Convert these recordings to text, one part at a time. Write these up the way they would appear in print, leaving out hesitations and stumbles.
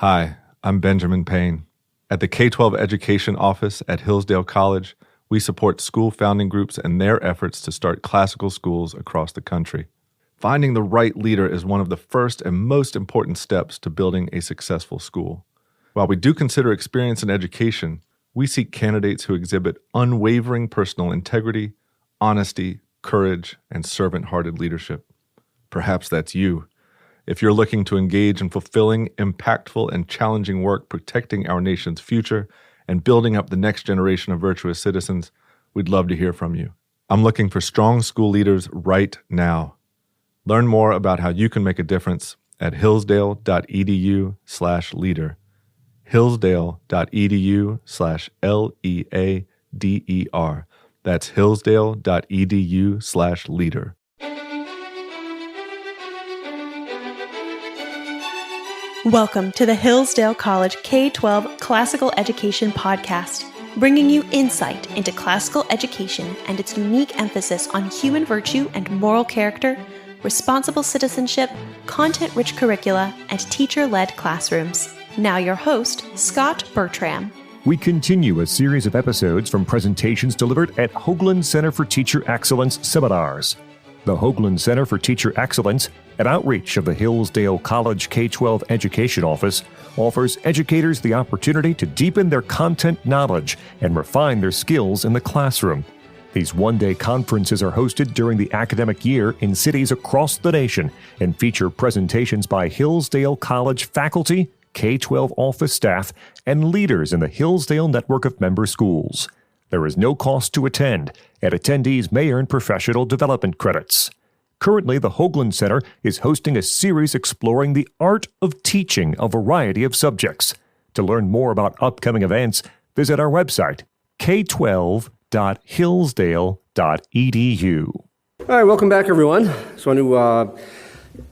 Hi, I'm Benjamin Payne. At the K-12 Education Office at Hillsdale College, we support school founding groups and their efforts to start classical schools across the country. Finding the right leader is one of the first and most important steps to building a successful school. While we do consider experience in education, we seek candidates who exhibit unwavering personal integrity, honesty, courage, and servant-hearted leadership. Perhaps that's you. If you're looking to engage in fulfilling, impactful, and challenging work protecting our nation's future and building up the next generation of virtuous citizens, we'd love to hear from you. I'm looking for strong school leaders right now. Learn more about how you can make a difference at hillsdale.edu/leader. hillsdale.edu/LEADER. That's hillsdale.edu/leader. Welcome to the Hillsdale College K-12 Classical Education Podcast, bringing you insight into classical education and its unique emphasis on human virtue and moral character, responsible citizenship, content-rich curricula, and teacher-led classrooms. Now your host, Scott Bertram. We continue a series of episodes from presentations delivered at Hoogland Center for Teacher Excellence seminars. The Hoogland Center for Teacher Excellence, an outreach of the Hillsdale College K-12 Education Office, offers educators the opportunity to deepen their content knowledge and refine their skills in the classroom. These one-day conferences are hosted during the academic year in cities across the nation and feature presentations by Hillsdale College faculty, K-12 office staff, and leaders in the Hillsdale network of member schools. There is no cost to attend, and attendees may earn professional development credits. Currently, the Hoogland Center is hosting a series exploring the art of teaching a variety of subjects. To learn more about upcoming events, visit our website, k12.hillsdale.edu. All right, welcome back, everyone. Just want to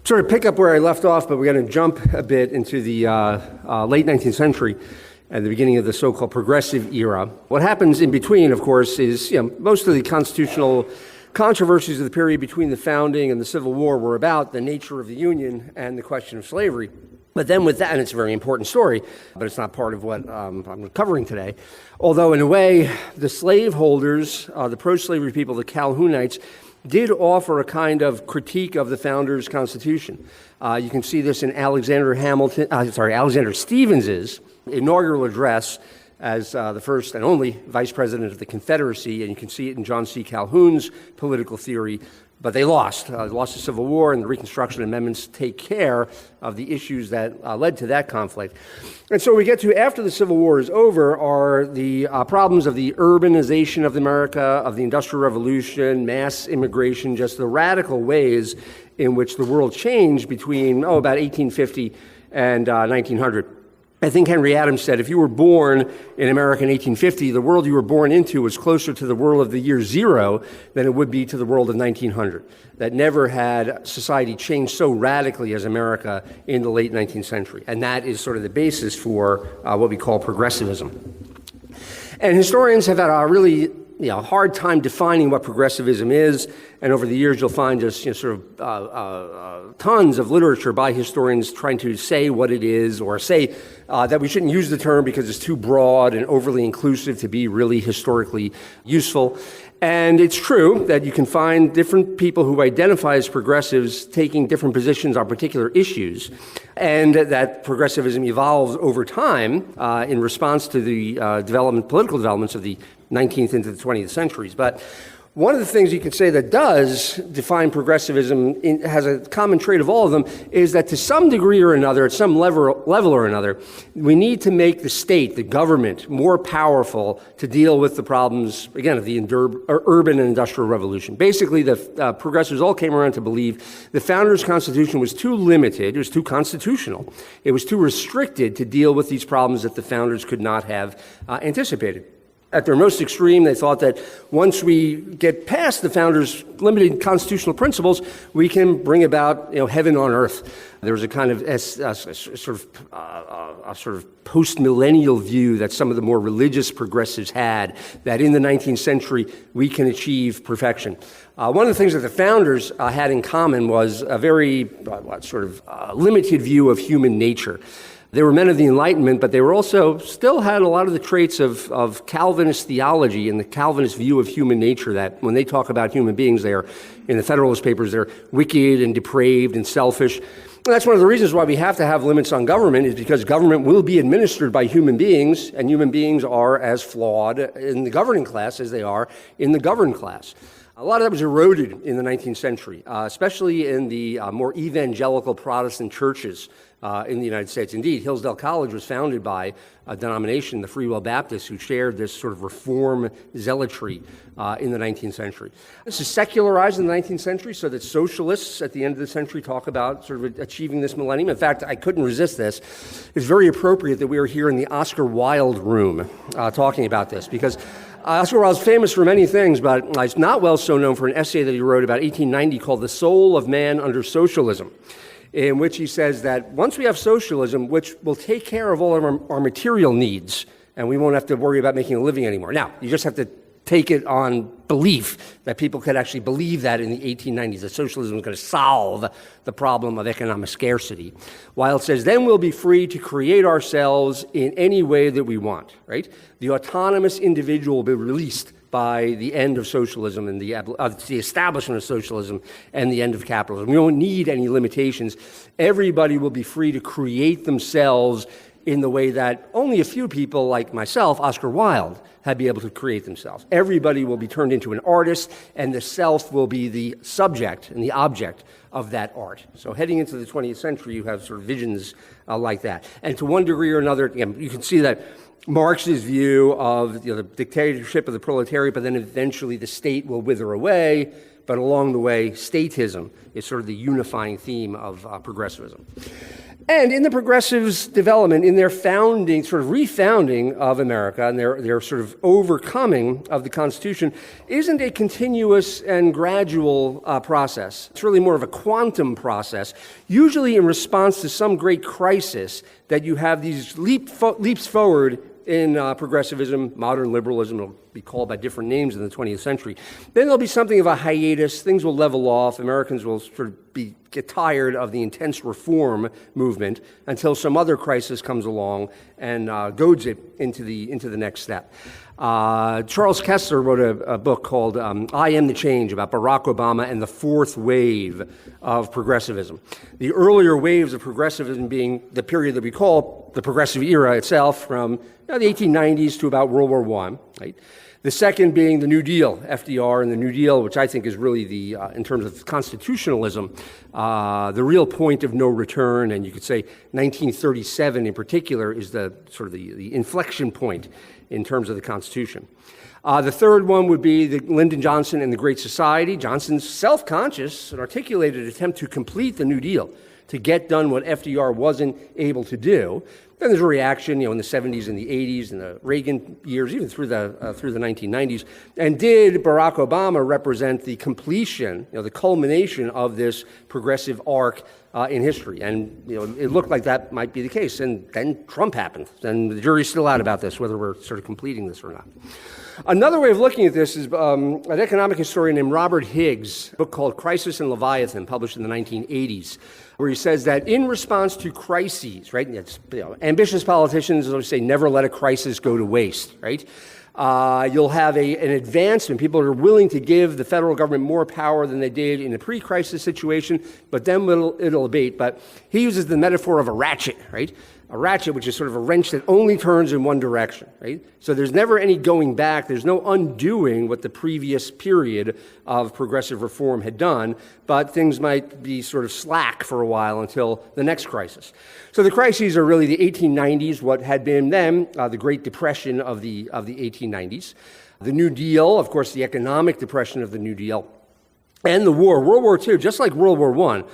sort of pick up where I left off, but we're going to jump a bit into the late 19th century and the beginning of the so-called progressive era. What happens in between, of course, is most of the constitutional controversies of the period between the founding and the Civil War were about the nature of the Union and the question of slavery. But then with that, and it's a very important story, but it's not part of what I'm covering today, although in a way, the slaveholders, the pro-slavery people, the Calhounites, did offer a kind of critique of the founders' Constitution. You can see this in Alexander Stephens's inaugural address as the first and only vice president of the Confederacy, and you can see it in John C. Calhoun's political theory. But they lost. They lost the Civil War, and the Reconstruction Amendments take care of the issues that led to that conflict. And so we get to, after the Civil War is over, are the problems of the urbanization of America, of the Industrial Revolution, mass immigration, just the radical ways in which the world changed between, about 1850 and 1900. I think Henry Adams said, if you were born in America in 1850, the world you were born into was closer to the world of the year zero than it would be to the world of 1900. That never had society changed so radically as America in the late 19th century. And that is sort of the basis for what we call progressivism. And historians have had a really hard time defining what progressivism is, and over the years you'll find just tons of literature by historians trying to say what it is, or say that we shouldn't use the term because it's too broad and overly inclusive to be really historically useful. And it's true that you can find different people who identify as progressives taking different positions on particular issues, and that progressivism evolves over time in response to the political developments of the 19th into the 20th centuries. But one of the things you could say that does define progressivism, has a common trait of all of them, is that to some degree or another, at some level or another, we need to make the state, the government, more powerful to deal with the problems, again, of the urban and industrial revolution. Basically, the progressives all came around to believe the Founders' Constitution was too limited, it was too constitutional, it was too restricted to deal with these problems that the founders could not have anticipated. At their most extreme, they thought that once we get past the founders' limited constitutional principles, we can bring about, heaven on earth. There was a kind of sort of post-millennial view that some of the more religious progressives had, that in the 19th century we can achieve perfection. One of the things that the founders had in common was a very limited view of human nature. They were men of the Enlightenment, but they were also still had a lot of the traits of Calvinist theology and the Calvinist view of human nature, that when they talk about human beings, they are, in the Federalist Papers, they're wicked and depraved and selfish. And that's one of the reasons why we have to have limits on government, is because government will be administered by human beings, and human beings are as flawed in the governing class as they are in the governed class. A lot of that was eroded in the 19th century, especially in the more evangelical Protestant churches in the United States. Indeed, Hillsdale College was founded by a denomination, the Free Will Baptists, who shared this sort of reform zealotry in the 19th century. This is secularized in the 19th century, so that socialists at the end of the century talk about sort of achieving this millennium. In fact, I couldn't resist this. It's very appropriate that we are here in the Oscar Wilde room talking about this, because Oscar Wilde's famous for many things, but he's not well so known for an essay that he wrote about 1890 called The Soul of Man Under Socialism, in which he says that once we have socialism, which will take care of all of our material needs, and we won't have to worry about making a living anymore. Now, you just have to take it on belief that people could actually believe that in the 1890s, that socialism is going to solve the problem of economic scarcity. Wilde says, then we'll be free to create ourselves in any way that we want, right? The autonomous individual will be released by the end of socialism and the establishment of socialism and the end of capitalism. We don't need any limitations. Everybody will be free to create themselves in the way that only a few people like myself, Oscar Wilde, had been able to create themselves. Everybody will be turned into an artist, and the self will be the subject and the object of that art. So heading into the 20th century, you have sort of visions like that. And to one degree or another, again, you can see that Marx's view of the dictatorship of the proletariat, but then eventually the state will wither away, but along the way, statism is sort of the unifying theme of progressivism. And in the progressives' development, in their founding, sort of refounding of America, and their sort of overcoming of the Constitution, isn't a continuous and gradual process. It's really more of a quantum process, usually in response to some great crisis, that you have these leaps forward in progressivism. Modern liberalism will be called by different names in the 20th century. Then there'll be something of a hiatus. Things will level off. Americans will sort of get tired of the intense reform movement until some other crisis comes along and goads it into the next step. Charles Kessler wrote a book called I Am the Change, about Barack Obama and the fourth wave of progressivism. The earlier waves of progressivism being the period that we call the progressive era itself, from the 1890s to about World War I, right? The second being the New Deal, FDR and the New Deal, which I think is really the, in terms of constitutionalism, the real point of no return. And you could say 1937 in particular is the sort of the inflection point in terms of the Constitution. The third one would be the Lyndon Johnson and the Great Society. Johnson's self-conscious and articulated attempt to complete the New Deal, to get done what FDR wasn't able to do. Then there's a reaction, in the 70s and the 80s and the Reagan years, even through the 1990s. And did Barack Obama represent the completion, the culmination of this progressive arc in history? And it looked like that might be the case. And then Trump happened, and the jury's still out about this, whether we're sort of completing this or not. Another way of looking at this is an economic historian named Robert Higgs, a book called Crisis and Leviathan, published in the 1980s, where he says that in response to crises, right, ambitious politicians always say never let a crisis go to waste, right? You'll have an advancement. People are willing to give the federal government more power than they did in a pre-crisis situation, but then it'll abate. But he uses the metaphor of a ratchet, right? A ratchet, which is sort of a wrench that only turns in one direction, right? So there's never any going back. There's no undoing what the previous period of progressive reform had done, but things might be sort of slack for a while until the next crisis. So the crises are really the 1890s, what had been then the Great Depression of the 1890s. The New Deal, of course, the economic depression of the New Deal, and the war. World War II, just like World War I,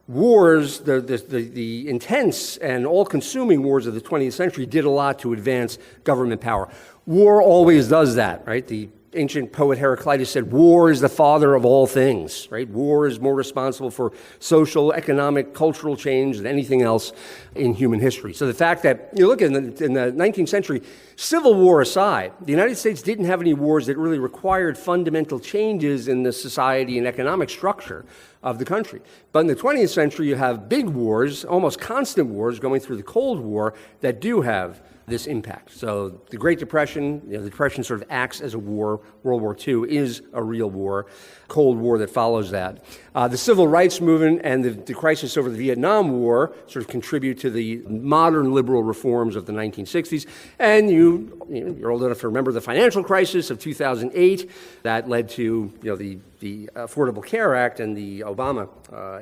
wars, the intense and all-consuming wars of the 20th century did a lot to advance government power. War always does that, right? The ancient poet Heraclitus said, war is the father of all things, right? War is more responsible for social, economic, cultural change than anything else in human history. So the fact that, you look in the 19th century, Civil War aside, the United States didn't have any wars that really required fundamental changes in the society and economic structure of the country. But in the 20th century, you have big wars, almost constant wars going through the Cold War that do have this impact. So the Great Depression, the Depression sort of acts as a war. World War II is a real war. Cold War that follows that. The Civil Rights Movement and the crisis over the Vietnam War sort of contribute to the modern liberal reforms of the 1960s. And you're old enough to remember the financial crisis of 2008 that led to the Affordable Care Act and the Obama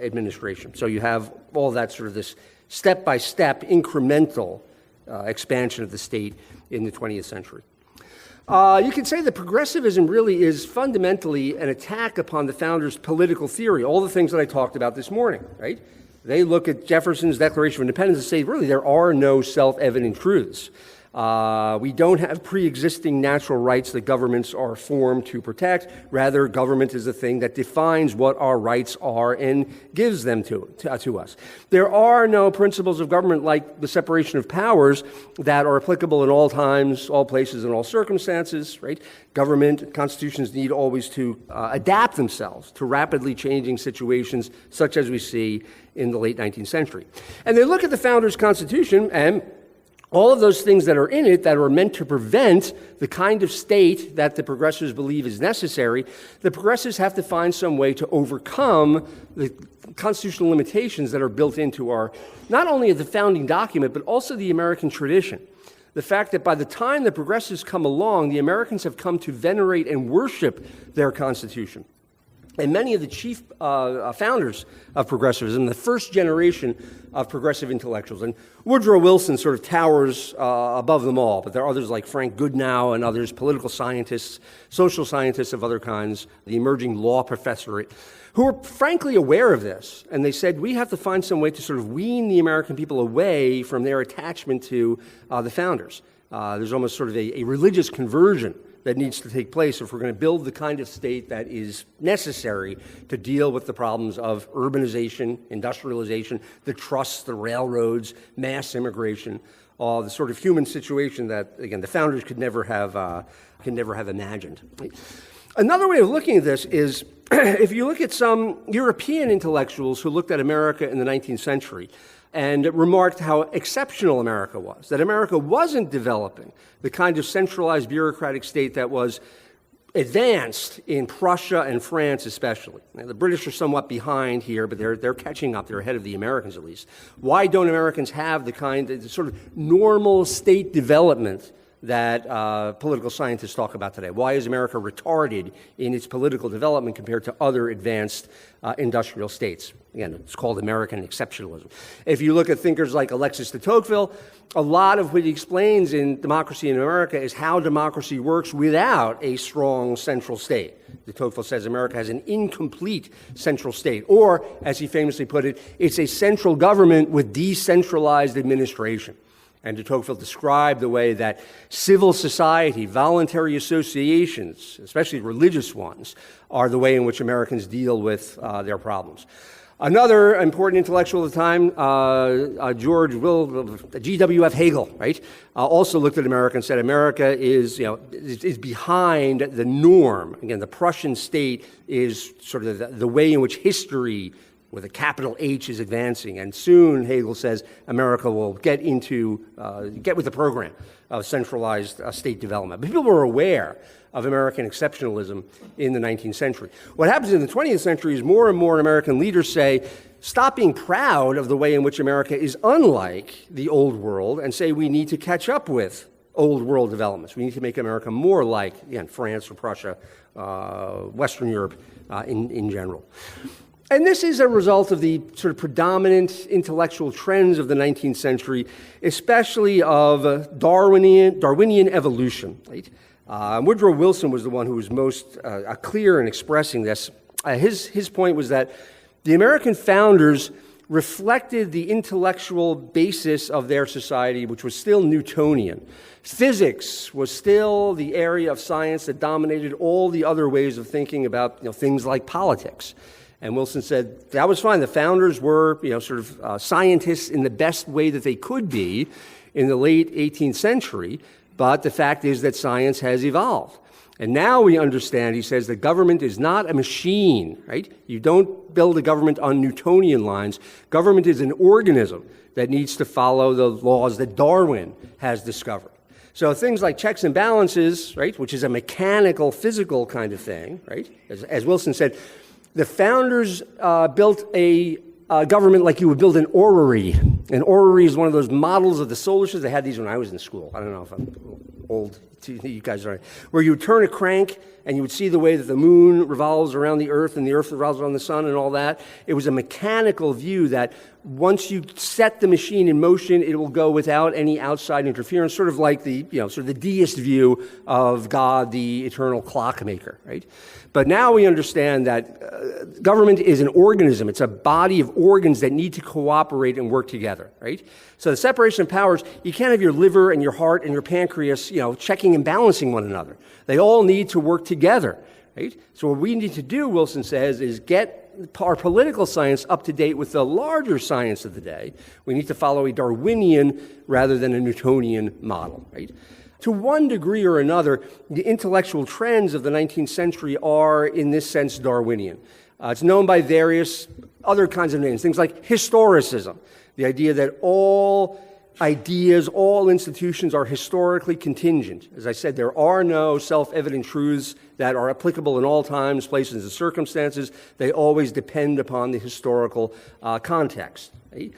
administration. So you have all that sort of this step-by-step incremental expansion of the state in the 20th century. You can say that progressivism really is fundamentally an attack upon the founders' political theory, all the things that I talked about this morning, right? They look at Jefferson's Declaration of Independence and say, really, there are no self-evident truths. We don't have pre-existing natural rights that governments are formed to protect. Rather, government is the thing that defines what our rights are and gives them to us. There are no principles of government like the separation of powers that are applicable in all times, all places, and all circumstances, right? Government, constitutions need always to adapt themselves to rapidly changing situations such as we see in the late 19th century. And they look at the Founders' Constitution and all of those things that are in it that are meant to prevent the kind of state that the progressives believe is necessary, the progressives have to find some way to overcome the constitutional limitations that are built into our, not only the founding document, but also the American tradition. The fact that by the time the progressives come along, the Americans have come to venerate and worship their Constitution. And many of the chief founders of progressivism, the first generation of progressive intellectuals, and Woodrow Wilson sort of towers above them all, but there are others like Frank Goodenow and others, political scientists, social scientists of other kinds, the emerging law professorate, who were frankly aware of this. And they said, we have to find some way to sort of wean the American people away from their attachment to the founders. There's almost sort of a religious conversion that needs to take place if we're going to build the kind of state that is necessary to deal with the problems of urbanization, industrialization, the trusts, the railroads, mass immigration, the sort of human situation that, again, the founders could never have imagined. Another way of looking at this is if you look at some European intellectuals who looked at America in the 19th century and remarked how exceptional America was, that America wasn't developing the kind of centralized bureaucratic state that was advanced in Prussia and France especially. Now, the British are somewhat behind here, but they're catching up. They're ahead of the Americans at least. Why don't Americans have the sort of normal state development that political scientists talk about today? Why is America retarded in its political development compared to other advanced industrial states? Again, it's called American exceptionalism. If you look at thinkers like Alexis de Tocqueville, a lot of what he explains in Democracy in America is how democracy works without a strong central state. De Tocqueville says America has an incomplete central state, or, as he famously put it, it's a central government with decentralized administration. And de Tocqueville described the way that civil society, voluntary associations, especially religious ones, are the way in which Americans deal with their problems. Another important intellectual at the time, G.W.F. Hegel, right, also looked at America and said America is behind the norm. Again, the Prussian state is sort of the way in which history with a capital H is advancing, and soon, Hegel says, America will get with the program of centralized state development. But people were aware of American exceptionalism in the 19th century. What happens in the 20th century is more and more American leaders say, stop being proud of the way in which America is unlike the old world, and say we need to catch up with old world developments. We need to make America more like, again, France or Prussia, Western Europe in general. And this is a result of the sort of predominant intellectual trends of the 19th century, especially of Darwinian evolution. Right? Woodrow Wilson was the one who was most clear in expressing this. His point was that the American founders reflected the intellectual basis of their society, which was still Newtonian. Physics was still the area of science that dominated all the other ways of thinking about things like politics. And Wilson said that was fine. The founders were scientists in the best way that they could be in the late 18th century, but the fact is that science has evolved. And now we understand, he says, that government is not a machine, right? You don't build a government on Newtonian lines. Government is an organism that needs to follow the laws that Darwin has discovered. So things like checks and balances, right, which is a mechanical, physical kind of thing, right? As Wilson said, the founders built a government like you would build an orrery. An orrery is one of those models of the solar system. They had these when I was in school. I don't know if I'm old. You guys are, where you would turn a crank and you would see the way that the moon revolves around the earth and the earth revolves around the sun and all that. It was a mechanical view that once you set the machine in motion, it will go without any outside interference, sort of like the deist view of God, the eternal clockmaker, right? But now we understand that government is an organism. It's a body of organs that need to cooperate and work together, right? So the separation of powers, you can't have your liver and your heart and your pancreas, checking and balancing one another. They all need to work together, right? So what we need to do, Wilson says, is get our political science up to date with the larger science of the day. We need to follow a Darwinian rather than a Newtonian model, right? To one degree or another, the intellectual trends of the 19th century are, in this sense, Darwinian. It's known by various other kinds of names, things like historicism, the idea that all ideas, all institutions are historically contingent. As I said, there are no self-evident truths that are applicable in all times, places, and circumstances. They always depend upon the historical context. Right?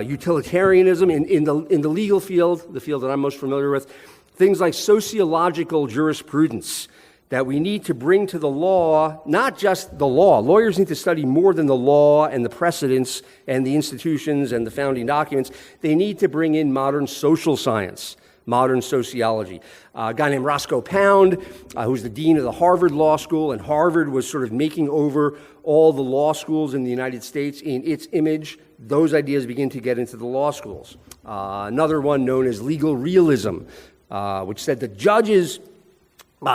Utilitarianism in the legal field, the field that I'm most familiar with, things like sociological jurisprudence that we need to bring to the law, not just the law. Lawyers need to study more than the law and the precedents and the institutions and the founding documents. They need to bring in modern social science, modern sociology. A guy named Roscoe Pound, who's the dean of the Harvard Law School, and Harvard was sort of making over all the law schools in the United States in its image. Those ideas begin to get into the law schools. Another one known as legal realism, which said that judges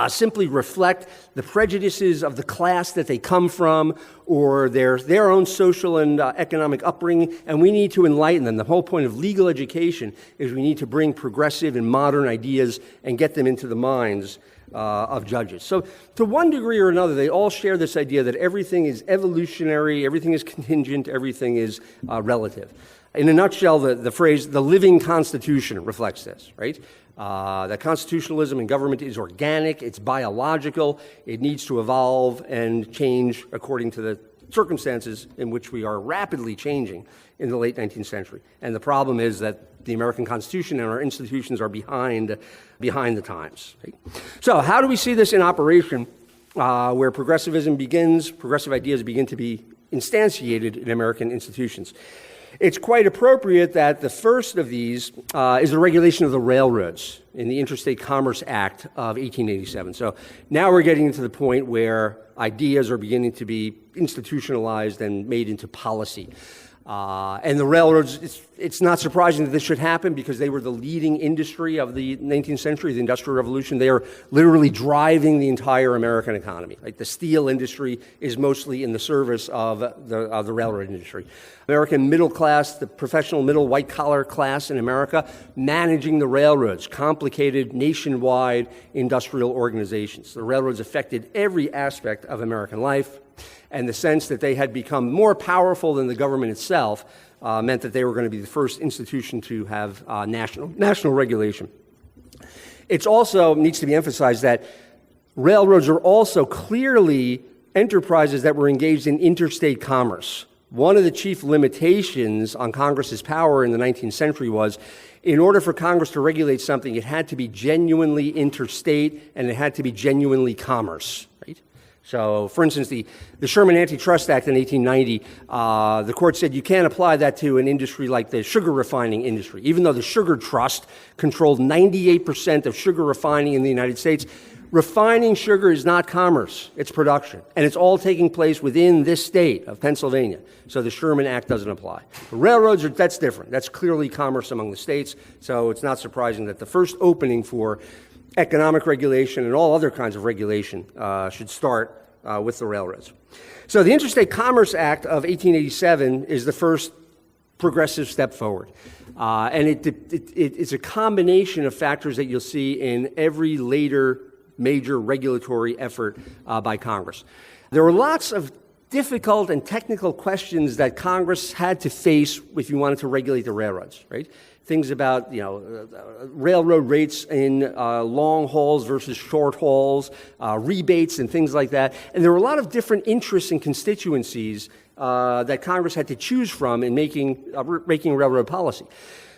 simply reflect the prejudices of the class that they come from or their own social and economic upbringing, and we need to enlighten them. The whole point of legal education is we need to bring progressive and modern ideas and get them into the minds of judges. So to one degree or another, they all share this idea that everything is evolutionary, everything is contingent, everything is relative. In a nutshell, the phrase, the living Constitution, reflects this, right? That constitutionalism in government is organic, it's biological, it needs to evolve and change according to the circumstances in which we are rapidly changing in the late 19th century. And the problem is that the American Constitution and our institutions are behind the times. Right? So how do we see this in operation where progressivism begins, progressive ideas begin to be instantiated in American institutions? It's quite appropriate that the first of these is the regulation of the railroads in the Interstate Commerce Act of 1887. So now we're getting to the point where ideas are beginning to be institutionalized and made into policy. And the railroads, it's not surprising that this should happen because they were the leading industry of the 19th century, the Industrial Revolution. They are literally driving the entire American economy. Like the steel industry is mostly in the service of the railroad industry. American middle class, the professional middle white-collar class in America, managing the railroads, complicated nationwide industrial organizations. The railroads affected every aspect of American life, and the sense that they had become more powerful than the government itself meant that they were going to be the first institution to have national regulation. It also needs to be emphasized that railroads are also clearly enterprises that were engaged in interstate commerce. One of the chief limitations on Congress's power in the 19th century was, in order for Congress to regulate something, it had to be genuinely interstate and it had to be genuinely commerce. So, for instance, the Sherman Antitrust Act in 1890, the court said you can't apply that to an industry like the sugar refining industry. Even though the Sugar Trust controlled 98% of sugar refining in the United States, Refining sugar is not commerce, it's production. And it's all taking place within this state of Pennsylvania. So the Sherman Act doesn't apply. The railroads, that's different. That's clearly commerce among the states. So it's not surprising that the first opening for economic regulation and all other kinds of regulation should start with the railroads. So the Interstate Commerce Act of 1887 is the first progressive step forward. And it's a combination of factors that you'll see in every later major regulatory effort by Congress. There were lots of difficult and technical questions that Congress had to face if you wanted to regulate the railroads, right? Things about, railroad rates in long hauls versus short hauls, rebates and things like that. And there were a lot of different interests and constituencies that Congress had to choose from in making railroad policy.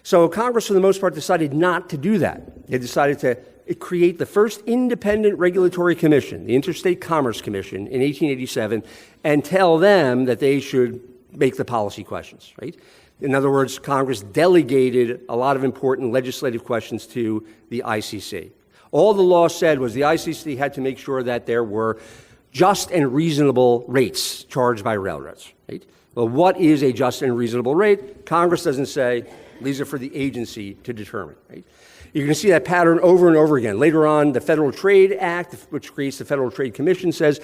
So Congress, for the most part, decided not to do that. They decided to create the first independent regulatory commission, the Interstate Commerce Commission, in 1887, and tell them that they should make the policy questions, right? In other words, Congress delegated a lot of important legislative questions to the ICC. All the law said was the ICC had to make sure that there were just and reasonable rates charged by railroads, right? Well, what is a just and reasonable rate? Congress doesn't say. These are for the agency to determine, right? You're going to see that pattern over and over again. Later on, the Federal Trade Act, which creates the Federal Trade Commission, says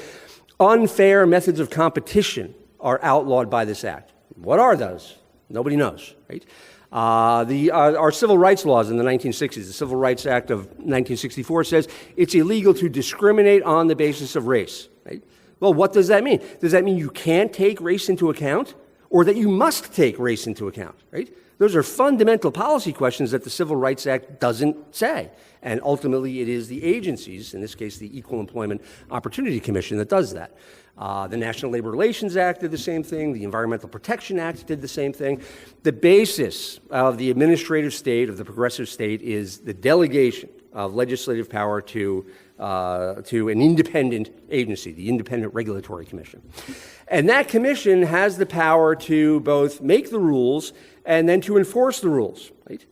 unfair methods of competition are outlawed by this act. What are those? Nobody knows, right? Our civil rights laws in the 1960s, the Civil Rights Act of 1964 says it's illegal to discriminate on the basis of race, right? Well, what does that mean? Does that mean you can't take race into account, or that you must take race into account, right? Those are fundamental policy questions that the Civil Rights Act doesn't say. And ultimately, it is the agencies, in this case, the Equal Employment Opportunity Commission, that does that. The National Labor Relations Act did the same thing. The Environmental Protection Act did the same thing. The basis of the administrative state, of the progressive state, is the delegation of legislative power to an independent agency, the Independent Regulatory Commission. And that commission has the power to both make the rules and then to enforce the rules, right?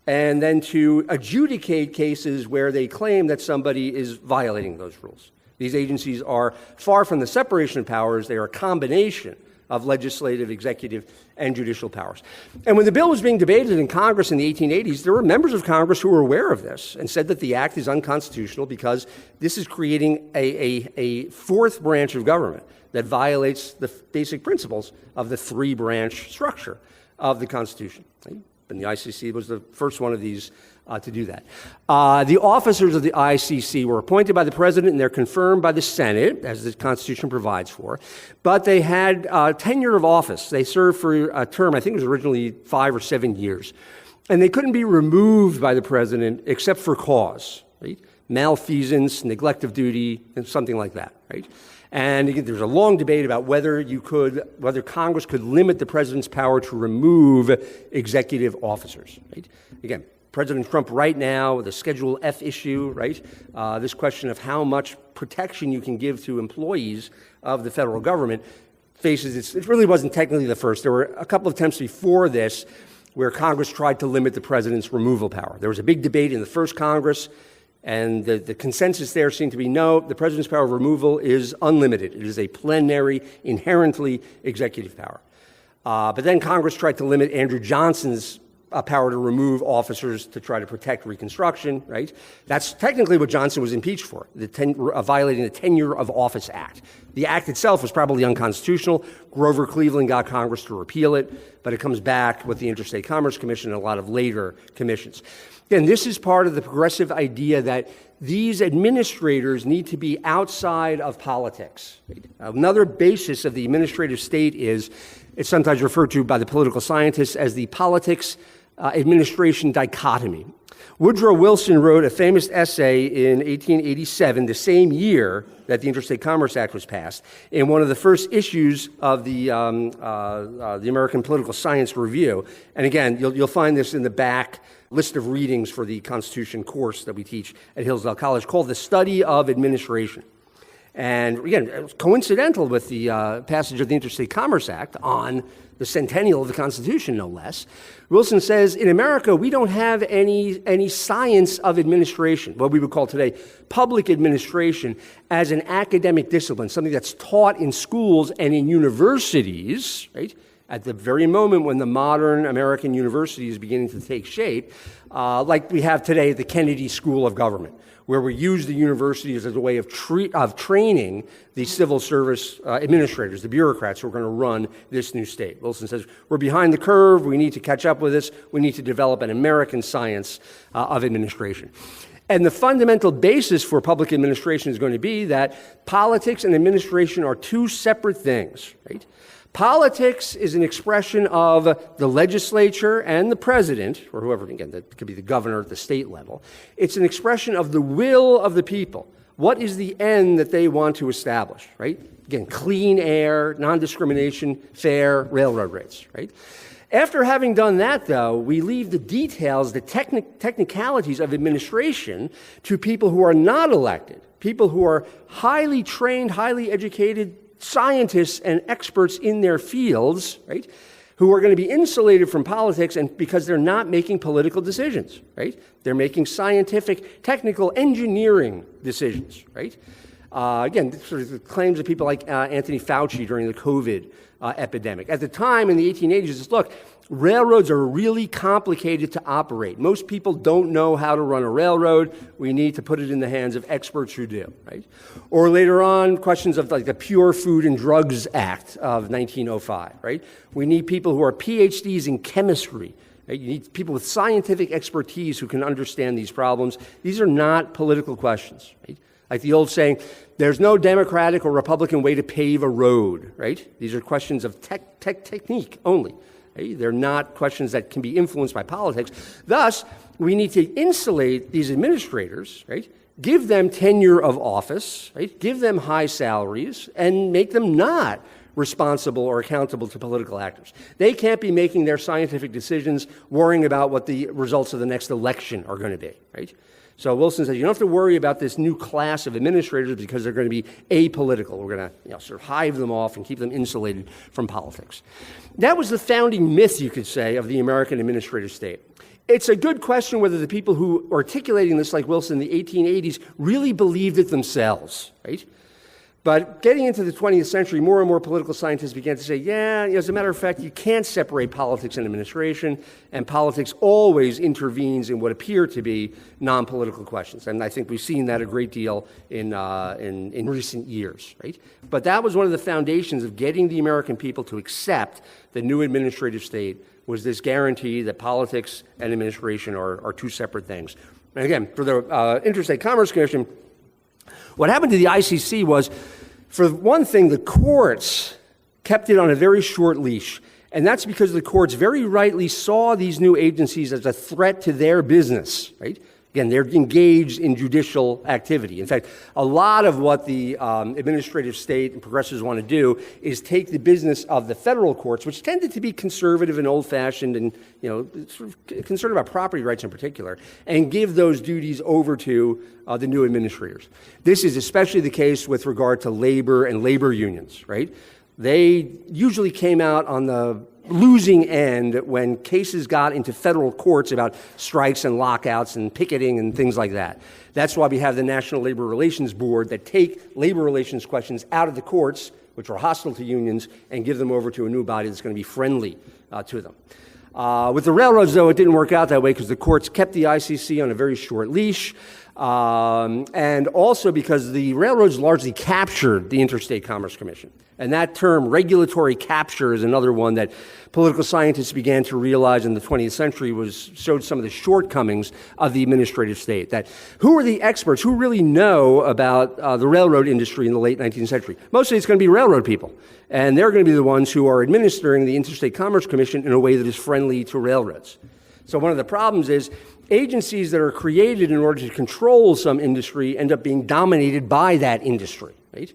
And then to adjudicate cases where they claim that somebody is violating those rules. These agencies are far from the separation of powers. They are a combination of legislative, executive, and judicial powers. And when the bill was being debated in Congress in the 1880s, there were members of Congress who were aware of this and said that the act is unconstitutional because this is creating a fourth branch of government that violates the basic principles of the three-branch structure of the Constitution. And the ICC was the first one of these to do that. The officers of the ICC were appointed by the president, and they're confirmed by the Senate, as the Constitution provides for. But they had tenure of office. They served for a term, I think it was originally 5 or 7 years. And they couldn't be removed by the president except for cause, right? Malfeasance, neglect of duty, and something like that, right? And again, there's a long debate about whether Congress could limit the president's power to remove executive officers, right? Again, President Trump right now, the Schedule F issue, right? This question of how much protection you can give to employees of the federal government faces, it really wasn't technically the first. There were a couple of attempts before this where Congress tried to limit the president's removal power. There was a big debate in the first Congress, and the consensus there seemed to be, no, the president's power of removal is unlimited. It is a plenary, inherently executive power. But then Congress tried to limit Andrew Johnson's power to remove officers to try to protect Reconstruction, right? That's technically what Johnson was impeached for, violating the Tenure of Office Act. The act itself was probably unconstitutional. Grover Cleveland got Congress to repeal it, but it comes back with the Interstate Commerce Commission and a lot of later commissions. Again, this is part of the progressive idea that these administrators need to be outside of politics. Another basis of the administrative state is, it's sometimes referred to by the political scientists as the politics administration dichotomy. Woodrow Wilson wrote a famous essay in 1887, the same year that the Interstate Commerce Act was passed, in one of the first issues of the American Political Science Review. And again, you'll find this in the back list of readings for the Constitution course that we teach at Hillsdale College, called The Study of Administration. And again, it was coincidental with the passage of the Interstate Commerce Act on the centennial of the Constitution, no less. Wilson says, in America, we don't have any science of administration, what we would call today public administration, as an academic discipline, something that's taught in schools and in universities, right? At the very moment when the modern American university is beginning to take shape, like we have today, the Kennedy School of Government, where we use the universities as a way of training the civil service administrators, the bureaucrats who are going to run this new state. Wilson says, we're behind the curve, we need to catch up with this, we need to develop an American science of administration. And the fundamental basis for public administration is going to be that politics and administration are two separate things, right? Politics is an expression of the legislature and the president, or whoever, again, that could be the governor at the state level. It's an expression of the will of the people. What is the end that they want to establish, right? Again, clean air, non-discrimination, fair railroad rates, right? After having done that, though, we leave the details, the technicalities of administration to people who are not elected, people who are highly trained, highly educated scientists and experts in their fields, right, who are going to be insulated from politics and because they're not making political decisions, right? They're making scientific, technical, engineering decisions, right? Again, sort of the claims of people like Anthony Fauci during the COVID epidemic. At the time in the 1880s, it's, look, railroads are really complicated to operate. Most people don't know how to run a railroad. We need to put it in the hands of experts who do, right? Or later on, questions of like the Pure Food and Drugs Act of 1905, right? We need people who are PhDs in chemistry. Right? You need people with scientific expertise who can understand these problems. These are not political questions, right? Like the old saying, there's no Democratic or Republican way to pave a road, right? These are questions of technique only. Right? They're not questions that can be influenced by politics. Thus, we need to insulate these administrators, right? Give them tenure of office, right? Give them high salaries, and make them not responsible or accountable to political actors. They can't be making their scientific decisions worrying about what the results of the next election are going to be, right? So Wilson says, you don't have to worry about this new class of administrators because they're going to be apolitical. We're going to sort of hive them off and keep them insulated from politics. That was the founding myth, you could say, of the American administrative state. It's a good question whether the people who are articulating this, like Wilson in the 1880s, really believed it themselves, right? But getting into the 20th century, more and more political scientists began to say, yeah, as a matter of fact, you can't separate politics and administration, and politics always intervenes in what appear to be non-political questions. And I think we've seen that a great deal in recent years, right? But that was one of the foundations of getting the American people to accept the new administrative state, was this guarantee that politics and administration are two separate things. And again, for the Interstate Commerce Commission, what happened to the ICC was, for one thing, the courts kept it on a very short leash. And that's because the courts very rightly saw these new agencies as a threat to their business, right? Again, they're engaged in judicial activity. In fact, a lot of what the administrative state and progressives want to do is take the business of the federal courts, which tended to be conservative and old-fashioned and, sort of concerned about property rights in particular, and give those duties over to the new administrators. This is especially the case with regard to labor and labor unions, right? They usually came out on the losing end when cases got into federal courts about strikes and lockouts and picketing and things like that. That's why we have the National Labor Relations Board that take labor relations questions out of the courts, which are hostile to unions, and give them over to a new body that's going to be friendly to them. With the railroads, though, it didn't work out that way because the courts kept the ICC on a very short leash, and also because the railroads largely captured the Interstate Commerce Commission. And that term, regulatory capture, is another one that political scientists began to realize in the 20th century showed some of the shortcomings of the administrative state. That who are the experts? Who really know about the railroad industry in the late 19th century? Mostly it's going to be railroad people. And they're going to be the ones who are administering the Interstate Commerce Commission in a way that is friendly to railroads. So one of the problems is agencies that are created in order to control some industry end up being dominated by that industry, right?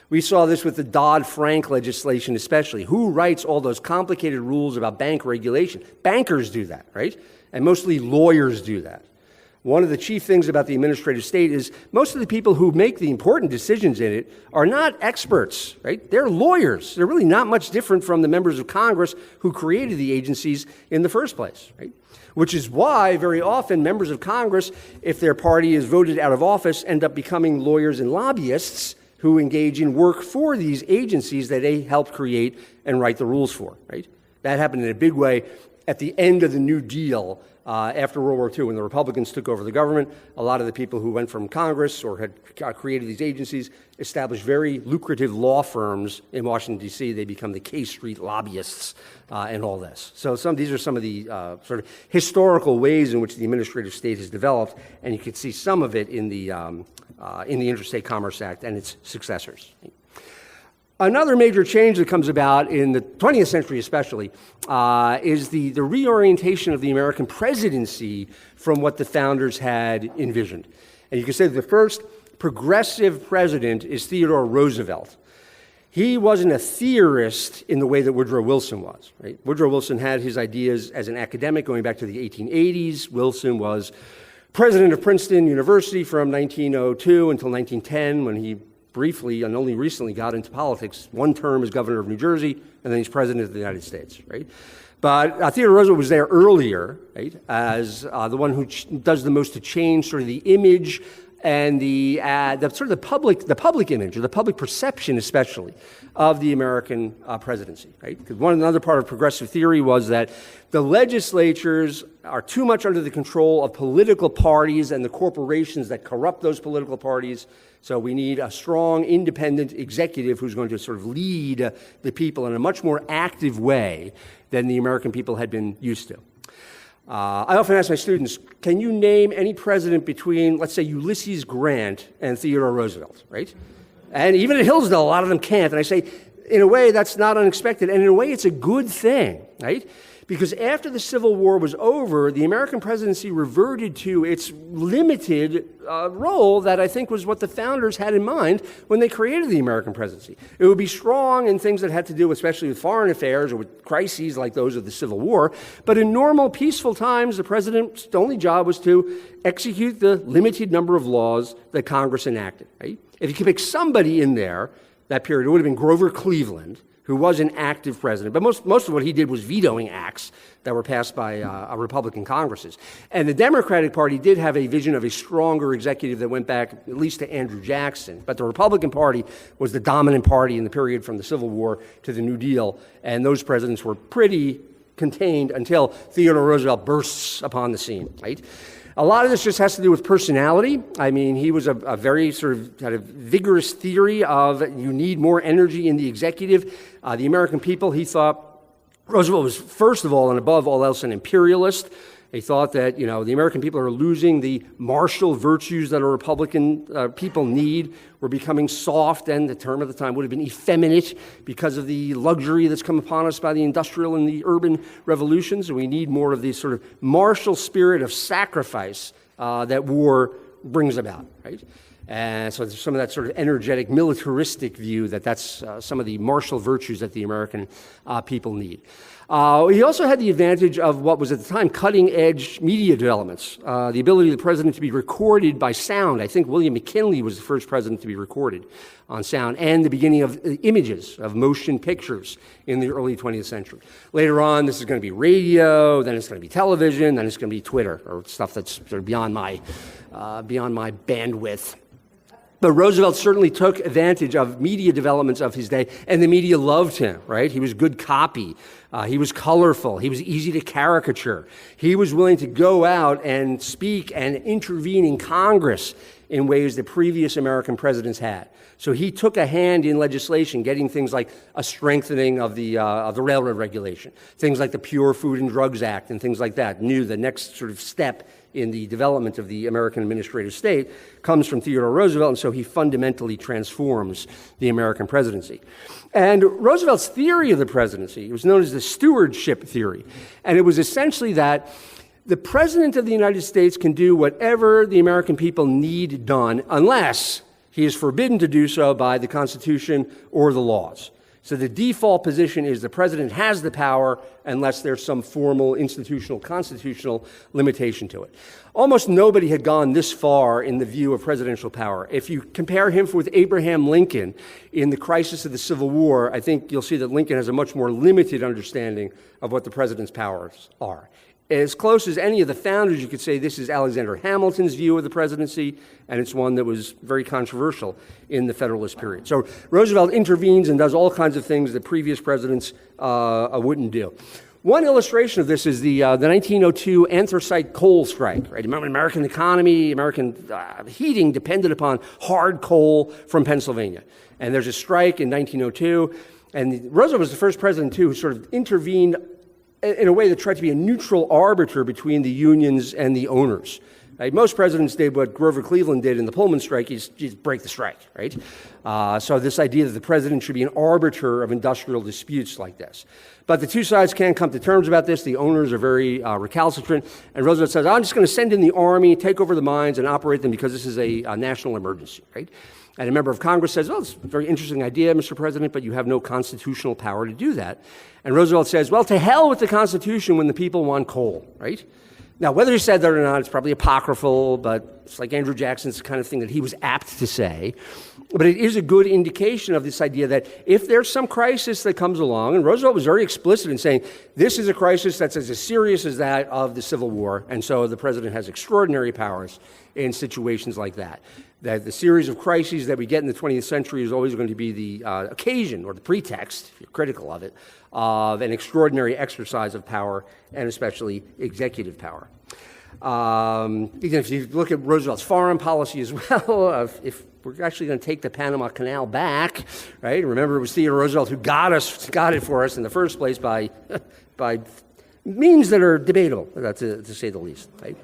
We saw this with the Dodd-Frank legislation especially. Who writes all those complicated rules about bank regulation? Bankers do that, right? And mostly lawyers do that. One of the chief things about the administrative state is most of the people who make the important decisions in it are not experts, right? They're lawyers. They're really not much different from the members of Congress who created the agencies in the first place, right? Which is why very often members of Congress, if their party is voted out of office, end up becoming lawyers and lobbyists who engage in work for these agencies that they helped create and write the rules for, right? That happened in a big way at the end of the New Deal. After World War II, when the Republicans took over the government, a lot of the people who went from Congress or had created these agencies established very lucrative law firms in Washington, D.C. They become the K Street lobbyists and all this. So these are some of the sort of historical ways in which the administrative state has developed, and you can see some of it in the Interstate Commerce Act and its successors. Another major change that comes about in the 20th century especially is the reorientation of the American presidency from what the founders had envisioned. And you can say that the first progressive president is Theodore Roosevelt. He wasn't a theorist in the way that Woodrow Wilson was, right? Woodrow Wilson had his ideas as an academic going back to the 1880s. Wilson was president of Princeton University from 1902 until 1910 when he briefly and only recently got into politics, one term as governor of New Jersey, and then he's president of the United States, right? But Theodore Roosevelt was there earlier, right, as the one who does the most to change sort of the image and the sort of the public image, or the public perception especially, of the American presidency, right? Because another part of progressive theory was that the legislatures are too much under the control of political parties and the corporations that corrupt those political parties. So we need a strong, independent executive who's going to sort of lead the people in a much more active way than the American people had been used to. I often ask my students, can you name any president between, let's say, Ulysses Grant and Theodore Roosevelt, right? And even at Hillsdale, a lot of them can't. And I say, in a way, that's not unexpected. And in a way, it's a good thing, right? Because after the Civil War was over, the American presidency reverted to its limited role that I think was what the founders had in mind when they created the American presidency. It would be strong in things that had to do especially with foreign affairs or with crises like those of the Civil War. But in normal, peaceful times, the president's only job was to execute the limited number of laws that Congress enacted, right? If you could pick somebody in there, that period, it would have been Grover Cleveland, who was an active president. But most of what he did was vetoing acts that were passed by Republican Congresses. And the Democratic Party did have a vision of a stronger executive that went back at least to Andrew Jackson. But the Republican Party was the dominant party in the period from the Civil War to the New Deal. And those presidents were pretty contained until Theodore Roosevelt bursts upon the scene, right? A lot of this just has to do with personality. I mean, he was a very sort of had a vigorous theory of you need more energy in the executive. The American people, he thought, Roosevelt was first of all and above all else an imperialist. He thought that, the American people are losing the martial virtues that a Republican people need. We're becoming soft, and the term at the time would have been effeminate because of the luxury that's come upon us by the industrial and the urban revolutions. And we need more of the sort of martial spirit of sacrifice that war brings about, right? And so there's some of that sort of energetic, militaristic view that's some of the martial virtues that the American people need. He also had the advantage of what was at the time cutting-edge media developments, the ability of the president to be recorded by sound. I think William McKinley was the first president to be recorded on sound, and the beginning of images, of motion pictures in the early 20th century. Later on, this is going to be radio, then it's going to be television, then it's going to be Twitter, or stuff that's sort of beyond my bandwidth. But Roosevelt certainly took advantage of media developments of his day, and the media loved him, right? He was good copy. He was colorful. He was easy to caricature. He was willing to go out and speak and intervene in Congress in ways that previous American presidents had. So he took a hand in legislation, getting things like a strengthening of the railroad regulation, things like the Pure Food and Drugs Act and things like that. Knew the next sort of step in the development of the American administrative state comes from Theodore Roosevelt, and so he fundamentally transforms the American presidency. And Roosevelt's theory of the presidency was known as the stewardship theory, and it was essentially that the president of the United States can do whatever the American people need done unless he is forbidden to do so by the Constitution or the laws. So the default position is the president has the power unless there's some formal institutional, constitutional limitation to it. Almost nobody had gone this far in the view of presidential power. If you compare him with Abraham Lincoln in the crisis of the Civil War, I think you'll see that Lincoln has a much more limited understanding of what the president's powers are. As close as any of the founders, you could say this is Alexander Hamilton's view of the presidency, and it's one that was very controversial in the Federalist period. So Roosevelt intervenes and does all kinds of things that previous presidents wouldn't do. One illustration of this is the 1902 anthracite coal strike. Right? Remember, American economy, American heating depended upon hard coal from Pennsylvania. And there's a strike in 1902, and Roosevelt was the first president, too, who sort of intervened in a way that tried to be a neutral arbiter between the unions and the owners. Right? Most presidents did what Grover Cleveland did in the Pullman strike, you just break the strike, right? So this idea that the president should be an arbiter of industrial disputes like this. But the two sides can't come to terms about this. The owners are very recalcitrant. And Roosevelt says, I'm just going to send in the army, take over the mines, and operate them because this is a national emergency, right? And a member of Congress says, well, it's a very interesting idea, Mr. President, but you have no constitutional power to do that. And Roosevelt says, well, to hell with the Constitution when the people want coal, right? Now, whether he said that or not, it's probably apocryphal, but it's like Andrew Jackson's kind of thing that he was apt to say. But it is a good indication of this idea that if there's some crisis that comes along, and Roosevelt was very explicit in saying, this is a crisis that's as serious as that of the Civil War, and so the president has extraordinary powers in situations like that. That the series of crises that we get in the 20th century is always going to be the occasion or the pretext, if you're critical of it, of an extraordinary exercise of power, and especially executive power. If you look at Roosevelt's foreign policy as well, if we're actually going to take the Panama Canal back, right? Remember, it was Theodore Roosevelt who got it for us in the first place by means that are debatable, to say the least, right?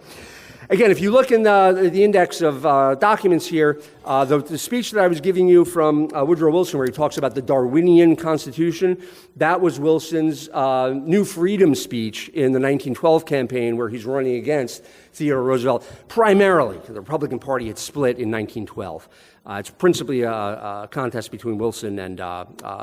Again, if you look in the index of documents here, the speech that I was giving you from Woodrow Wilson, where he talks about the Darwinian Constitution, that was Wilson's New Freedom speech in the 1912 campaign, where he's running against Theodore Roosevelt, primarily. The Republican Party had split in 1912. It's principally a contest between Wilson and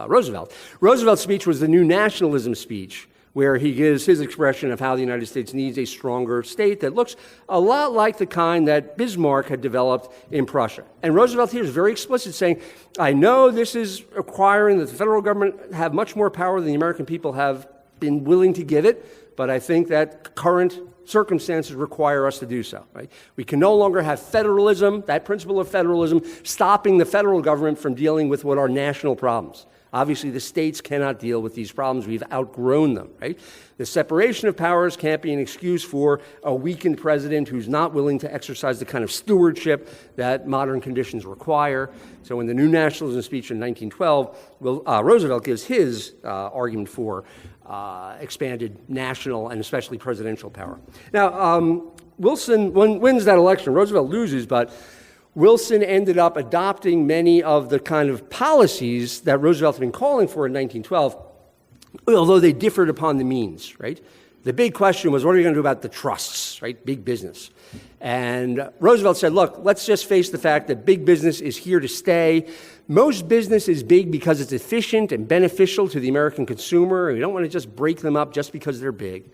Roosevelt. Roosevelt's speech was the New Nationalism speech, where he gives his expression of how the United States needs a stronger state that looks a lot like the kind that Bismarck had developed in Prussia. And Roosevelt here is very explicit, saying, I know this is requiring that the federal government have much more power than the American people have been willing to give it, but I think that current circumstances require us to do so. Right? We can no longer have federalism, that principle of federalism, stopping the federal government from dealing with what are national problems. Obviously, the states cannot deal with these problems. We've outgrown them, right? The separation of powers can't be an excuse for a weakened president who's not willing to exercise the kind of stewardship that modern conditions require. So in the New Nationalism speech in 1912, Roosevelt gives his argument for expanded national and especially presidential power. Now, Wilson wins that election. Roosevelt loses, but Wilson ended up adopting many of the kind of policies that Roosevelt had been calling for in 1912, although they differed upon the means, right? The big question was, what are we going to do about the trusts, right? Big business. And Roosevelt said, look, let's just face the fact that big business is here to stay. Most business is big because it's efficient and beneficial to the American consumer, and we don't want to just break them up just because they're big.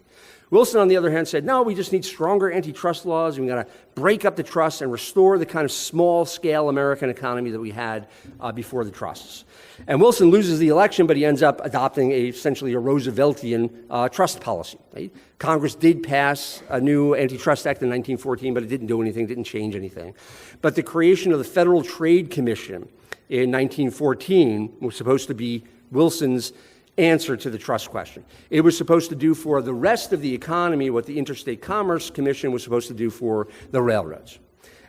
Wilson, on the other hand, said, no, we just need stronger antitrust laws, and we've got to break up the trusts and restore the kind of small-scale American economy that we had before the trusts. And Wilson loses the election, but he ends up adopting essentially a Rooseveltian trust policy. Right? Congress did pass a new antitrust act in 1914, but it didn't do anything, didn't change anything. But the creation of the Federal Trade Commission in 1914 was supposed to be Wilson's answer to the trust question. It was supposed to do for the rest of the economy what the Interstate Commerce Commission was supposed to do for the railroads.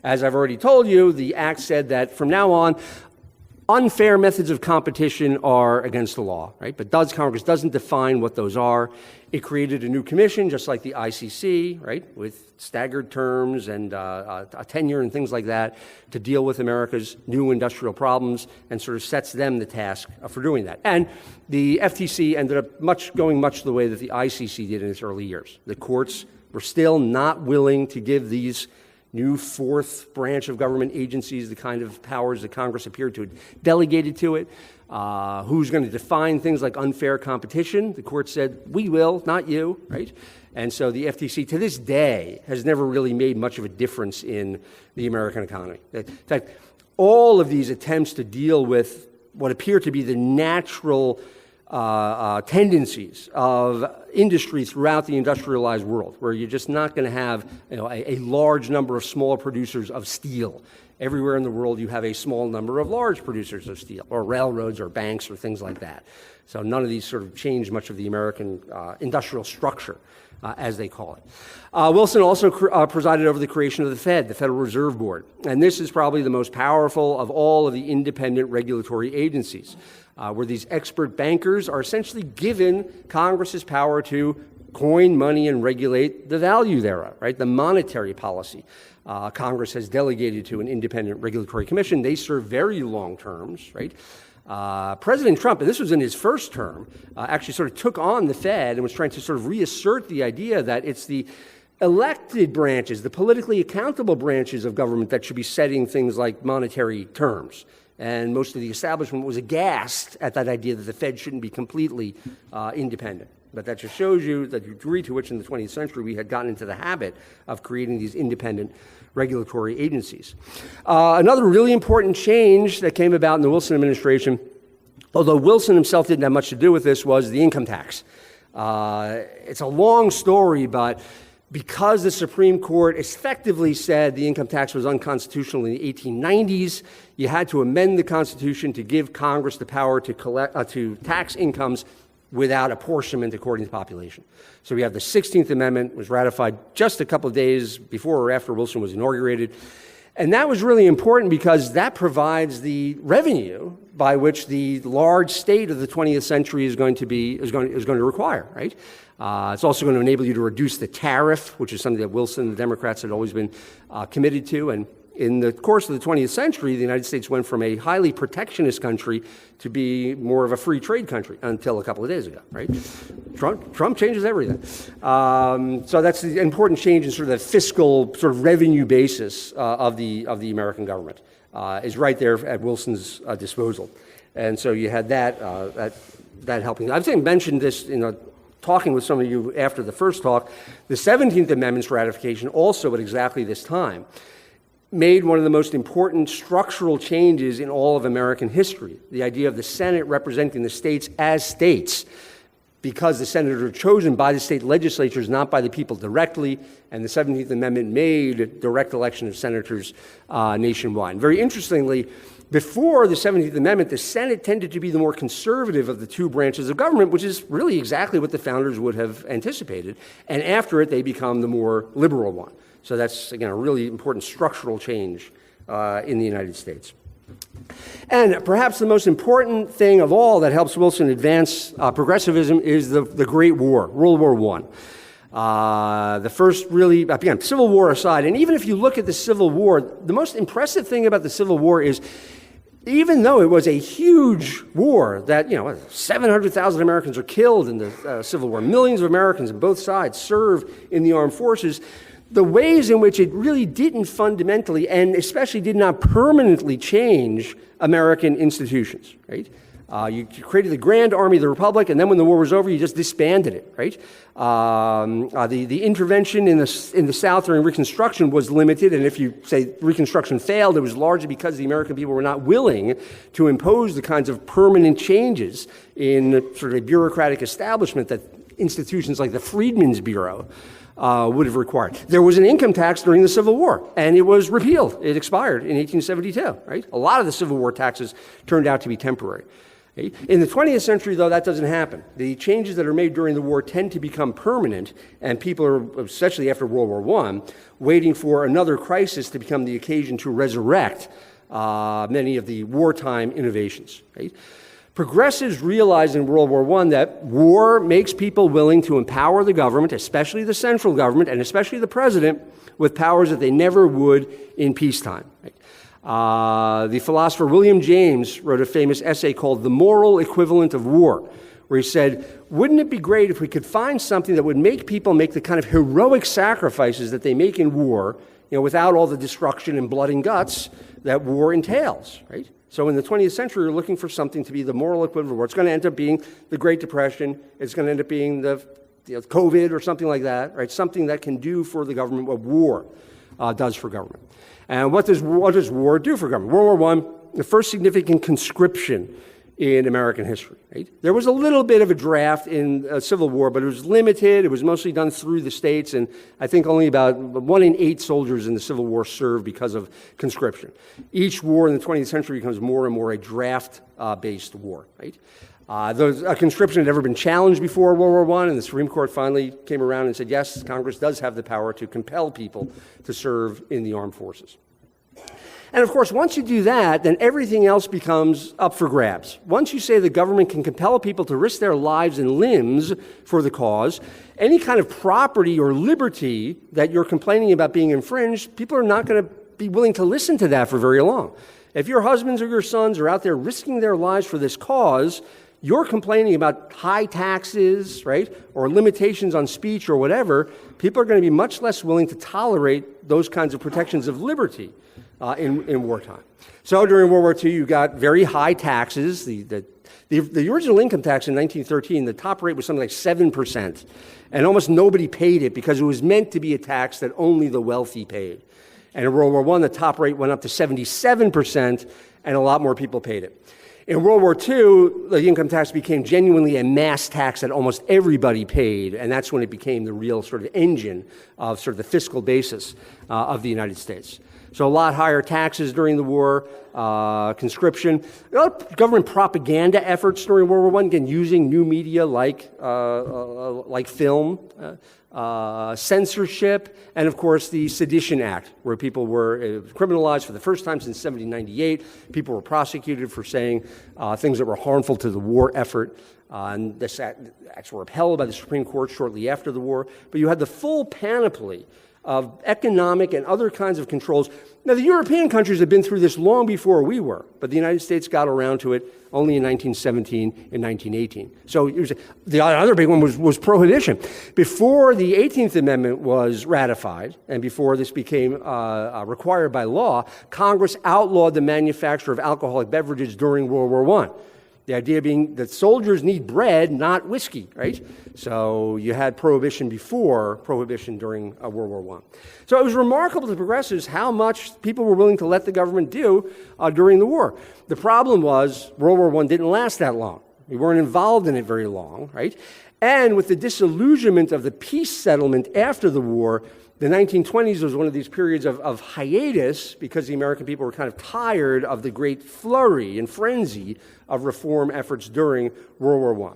As I've already told you, the act said that from now on, unfair methods of competition are against the law, right? But Congress doesn't define what those are. It created a new commission, just like the ICC, right, with staggered terms and a tenure and things like that to deal with America's new industrial problems, and sort of sets them the task for doing that. And the FTC ended up going much the way that the ICC did in its early years. The courts were still not willing to give these new fourth branch of government agencies, the kind of powers that Congress appeared to have delegated to it. Who's going to define things like unfair competition? The court said, we will, not you, right? And so the FTC, to this day, has never really made much of a difference in the American economy. In fact, all of these attempts to deal with what appear to be the natural tendencies of industry throughout the industrialized world, where you're just not going to have a large number of small producers of steel. Everywhere in the world, you have a small number of large producers of steel, or railroads, or banks, or things like that. So none of these sort of change much of the American industrial structure, as they call it. Wilson also presided over the creation of the Fed, the Federal Reserve Board. And this is probably the most powerful of all of the independent regulatory agencies, where these expert bankers are essentially given Congress's power to coin money and regulate the value thereof, right? The monetary policy. Congress has delegated to an independent regulatory commission. They serve very long terms, right? President Trump, and this was in his first term, actually sort of took on the Fed and was trying to sort of reassert the idea that it's the elected branches, the politically accountable branches of government that should be setting things like monetary terms. And most of the establishment was aghast at that idea that the Fed shouldn't be completely independent. But that just shows you the degree to which in the 20th century we had gotten into the habit of creating these independent regulatory agencies. Another really important change that came about in the Wilson administration, although Wilson himself didn't have much to do with this, was the income tax. It's a long story, but because the Supreme Court effectively said the income tax was unconstitutional in the 1890s, you had to amend the Constitution to give Congress the power to tax incomes without apportionment according to population. So we have the 16th Amendment, was ratified just a couple of days before or after Wilson was inaugurated. And that was really important because that provides the revenue by which the large state of the 20th century is going to require, right? It's also going to enable you to reduce the tariff, which is something that Wilson and the Democrats had always been committed to. And in the course of the 20th century, the United States went from a highly protectionist country to be more of a free trade country until a couple of days ago, right? Trump changes everything. So that's the important change in sort of the fiscal sort of revenue basis of the American government is right there at Wilson's disposal. And so you had that helping. I've mentioned this talking with some of you after the first talk. The 17th Amendment's ratification also at exactly this time made one of the most important structural changes in all of American history, the idea of the Senate representing the states as states, because the senators are chosen by the state legislatures, not by the people directly, and the 17th Amendment made direct election of senators nationwide. Very interestingly, before the 17th Amendment, the Senate tended to be the more conservative of the two branches of government, which is really exactly what the founders would have anticipated, and after it, they become the more liberal one. So that's, again, a really important structural change in the United States. And perhaps the most important thing of all that helps Wilson advance progressivism is the Great War, World War I. The first really, again, Civil War aside, and even if you look at the Civil War, the most impressive thing about the Civil War is even though it was a huge war that, 700,000 Americans are killed in the Civil War, millions of Americans on both sides serve in the armed forces, the ways in which it really didn't fundamentally and especially did not permanently change American institutions, right? You created the Grand Army of the Republic, and then when the war was over, you just disbanded it, right? The intervention in the South during Reconstruction was limited, and if you say Reconstruction failed, it was largely because the American people were not willing to impose the kinds of permanent changes in sort of a bureaucratic establishment that institutions like the Freedmen's Bureau would have required. There was an income tax during the Civil War, and it was repealed. It expired in 1872, right? A lot of the Civil War taxes turned out to be temporary. In the 20th century, though, that doesn't happen. The changes that are made during the war tend to become permanent, and people are, especially after World War I, waiting for another crisis to become the occasion to resurrect many of the wartime innovations, right? Progressives realized in World War I that war makes people willing to empower the government, especially the central government, and especially the president, with powers that they never would in peacetime. Right? The philosopher William James wrote a famous essay called The Moral Equivalent of War, where he said, wouldn't it be great if we could find something that would make people make the kind of heroic sacrifices that they make in war without all the destruction and blood and guts that war entails, right? So in the 20th century, you're looking for something to be the moral equivalent of war. It's going to end up being the Great Depression. It's going to end up being the COVID or something like that, right? Something that can do for the government what war does for government. And what does war do for government? World War I, the first significant conscription in American history, right? There was a little bit of a draft in Civil War, but it was limited. It was mostly done through the states, and I think only about 1 in 8 soldiers in the Civil War served because of conscription. Each war in the 20th century becomes more and more a draft-based war, right? Conscription had never been challenged before World War I, and the Supreme Court finally came around and said, yes, Congress does have the power to compel people to serve in the armed forces. And of course, once you do that, then everything else becomes up for grabs. Once you say the government can compel people to risk their lives and limbs for the cause, any kind of property or liberty that you're complaining about being infringed, people are not going to be willing to listen to that for very long. If your husbands or your sons are out there risking their lives for this cause, you're complaining about high taxes, right, or limitations on speech or whatever, people are going to be much less willing to tolerate those kinds of protections of liberty in wartime. So during World War II, you got very high taxes. The original income tax in 1913, the top rate was something like 7%, and almost nobody paid it because it was meant to be a tax that only the wealthy paid. And in World War I, the top rate went up to 77%, and a lot more people paid it. In World War II, the income tax became genuinely a mass tax that almost everybody paid, and that's when it became the real sort of engine of sort of the fiscal basis of the United States. So a lot higher taxes during the war, conscription, government propaganda efforts during World War I, again, using new media like film, censorship, and of course the Sedition Act, where people were criminalized for the first time since 1798. People were prosecuted for saying things that were harmful to the war effort. And this acts were upheld by the Supreme Court shortly after the war. But you had the full panoply of economic and other kinds of controls. Now, the European countries had been through this long before we were, but the United States got around to it only in 1917 and 1918. So the other big one was prohibition. Before the 18th Amendment was ratified, and before this became required by law, Congress outlawed the manufacture of alcoholic beverages during World War I. The idea being that soldiers need bread, not whiskey, right? So you had prohibition before prohibition during World War I. So it was remarkable to progressives how much people were willing to let the government do during the war. The problem was World War I didn't last that long. We weren't involved in it very long, right? And with the disillusionment of the peace settlement after the war, the 1920s was one of these periods of hiatus because the American people were kind of tired of the great flurry and frenzy of reform efforts during World War I.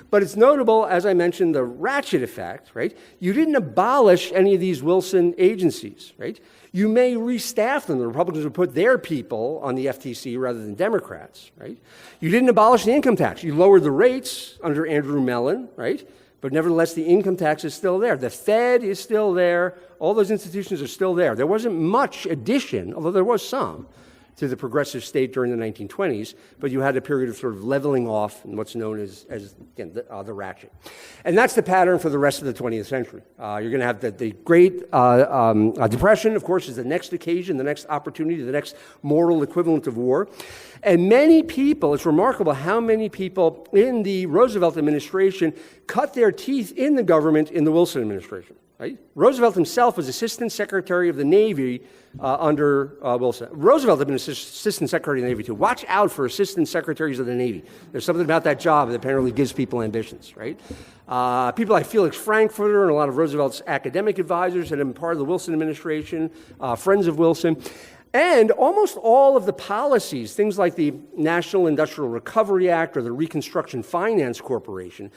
But it's notable, as I mentioned, the ratchet effect, right? You didn't abolish any of these Wilson agencies, right? You may restaff them. The Republicans would put their people on the FTC rather than Democrats, right? You didn't abolish the income tax. You lowered the rates under Andrew Mellon, right? But nevertheless, the income tax is still there. The Fed is still there. All those institutions are still there. There wasn't much addition, although there was some, to the progressive state during the 1920s, but you had a period of sort of leveling off and what's known as again, the ratchet. And that's the pattern for the rest of the 20th century. You're going to have the Great Depression, of course, is the next occasion, the next opportunity, the next moral equivalent of war. And many people, it's remarkable how many people in the Roosevelt administration cut their teeth in the government in the Wilson administration. Right? Roosevelt himself was Assistant Secretary of the Navy under Wilson. Roosevelt had been Assistant Secretary of the Navy too. Watch out for Assistant Secretaries of the Navy. There's something about that job that apparently gives people ambitions, right? People like Felix Frankfurter and a lot of Roosevelt's academic advisors had been part of the Wilson administration, friends of Wilson. And almost all of the policies, things like the National Industrial Recovery Act or the Reconstruction Finance Corporation,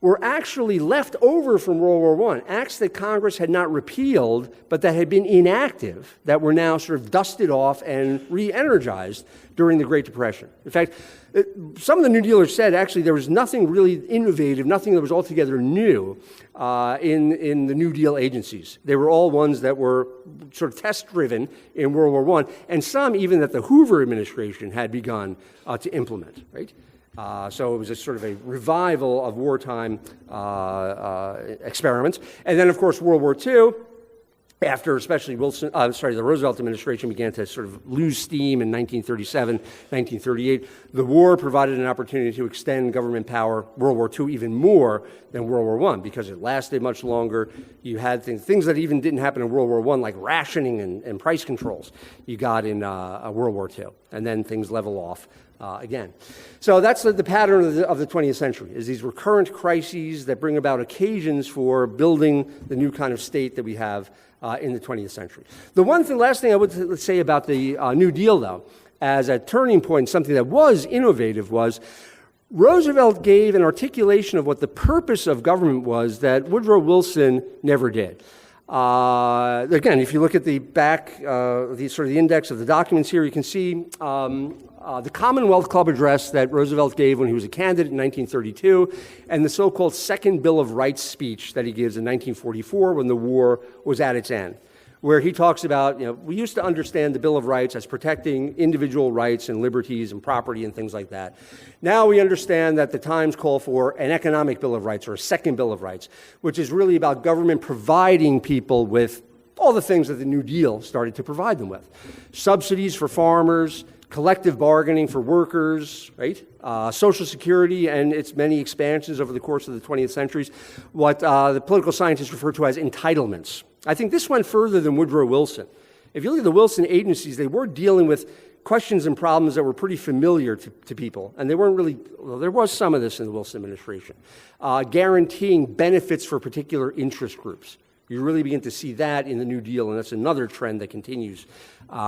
were actually left over from World War I, acts that Congress had not repealed, but that had been inactive, that were now sort of dusted off and re-energized during the Great Depression. In fact, some of the New Dealers said actually there was nothing really innovative, nothing that was altogether new in the New Deal agencies. They were all ones that were sort of test-driven in World War I, and some even that the Hoover administration had begun to implement, right? So it was a sort of a revival of wartime experiments. And then, of course, World War II, after especially the Roosevelt administration began to sort of lose steam in 1937, 1938, the war provided an opportunity to extend government power, World War II, even more than World War I, because it lasted much longer. You had things that even didn't happen in World War I, like rationing and price controls, you got in World War II, and then things level off again. So that's the pattern of the 20th century, is these recurrent crises that bring about occasions for building the new kind of state that we have in the 20th century. The last thing I would say about the New Deal, though, as a turning point, something that was innovative, was Roosevelt gave an articulation of what the purpose of government was that Woodrow Wilson never did. Again, if you look at the back, the index of the documents here, you can see the Commonwealth Club address that Roosevelt gave when he was a candidate in 1932, and the so-called Second Bill of Rights speech that he gives in 1944 when the war was at its end, where he talks about, we used to understand the Bill of Rights as protecting individual rights and liberties and property and things like that. Now we understand that the times call for an economic Bill of Rights, or a Second Bill of Rights, which is really about government providing people with all the things that the New Deal started to provide them with. Subsidies for farmers, collective bargaining for workers, right? Social Security and its many expansions over the course of the 20th centuries, what the political scientists refer to as entitlements. I think this went further than Woodrow Wilson. If you look at the Wilson agencies, they were dealing with questions and problems that were pretty familiar to people, and they weren't really, well, there was some of this in the Wilson administration. Guaranteeing benefits for particular interest groups. You really begin to see that in the New Deal, and that's another trend that continues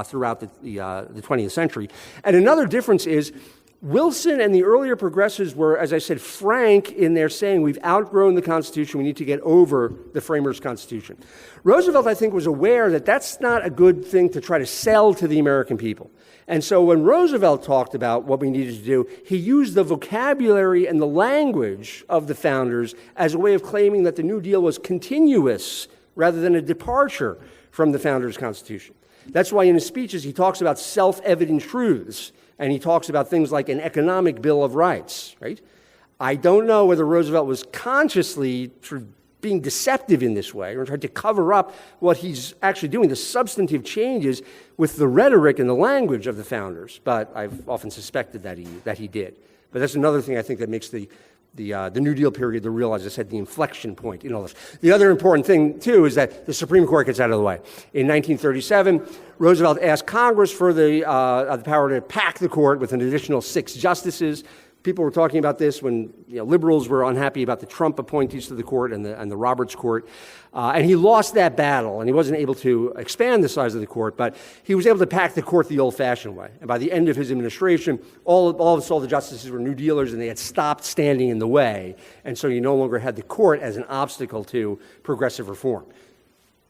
throughout the 20th century. And another difference is Wilson and the earlier progressives were, as I said, frank in their saying, we've outgrown the Constitution, we need to get over the framers' Constitution. Roosevelt, I think, was aware that that's not a good thing to try to sell to the American people. And so when Roosevelt talked about what we needed to do, he used the vocabulary and the language of the founders as a way of claiming that the New Deal was continuous rather than a departure from the founders' Constitution. That's why in his speeches he talks about self-evident truths, and he talks about things like an economic Bill of Rights, right? I don't know whether Roosevelt was consciously sort of being deceptive in this way or tried to cover up what he's actually doing, the substantive changes with the rhetoric and the language of the founders, but I've often suspected that he did. But that's another thing I think that makes the New Deal period the real, as I said, the inflection point in all this. The other important thing, too, is that the Supreme Court gets out of the way. In 1937, Roosevelt asked Congress for the power to pack the court with an additional 6 justices. People were talking about this when liberals were unhappy about the Trump appointees to the court and the Roberts court. And he lost that battle, and he wasn't able to expand the size of the court, but he was able to pack the court the old-fashioned way. And by the end of his administration, all the justices were New Dealers, and they had stopped standing in the way. And so you no longer had the court as an obstacle to progressive reform.